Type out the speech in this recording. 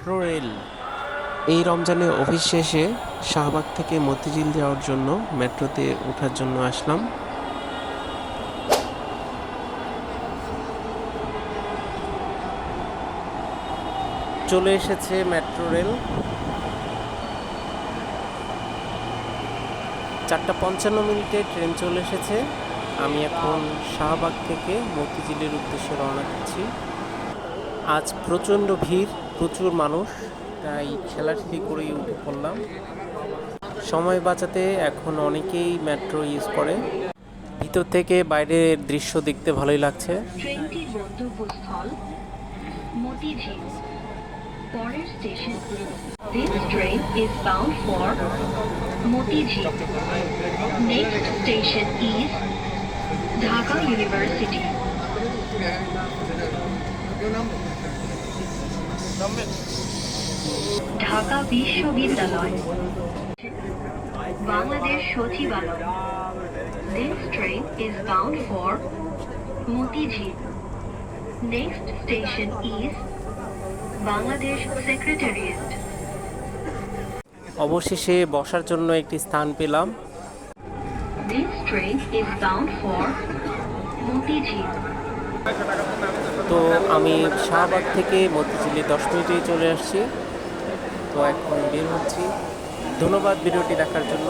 Metro rail. এই রমজানে office শেষে শাহবাগ থেকে মতিঝিল যাওয়ার জন্য মেট্রোতে ওঠার জন্য আসলাম। চলে এসেছে মেট্রো রেল। 4:55 ট্রেন চলে এসেছে। আমি এখন শাহবাগ থেকে মতিঝিলের উদ্দেশ্যে রওনা দিচ্ছি। আজ প্রচণ্ড ভিড়, প্রচুর মানুষ, তাই ঠেলাঠেলি করেই উঠে পড়লাম। সময় বাঁচাতে এখন অনেকেই মেট্রো ইউজ করে। ভিতর থেকে বাইরের দৃশ্য দেখতে ভালোই লাগছে। ট্রেনটির গন্তব্যস্থল মতিঝিল। পরের station This train is bound for Motijheel. Next station is Dhaka University. Dhaka বিশ্ববিদ্যালয়, বাংলাদেশ সচিবালয়। This train is bound for Motijheel. Next station is Bangladesh Secretariat. অবশেষে বসার জন্য একটি স্থান পেলাম। This train is bound for Motijheel. তো আমি শাহবাগ থেকে মতিঝিলে 10 মিনিটেই চলে আসছি। তো এখন বের হচ্ছি। ধন্যবাদ ভিডিওটি দেখার জন্য।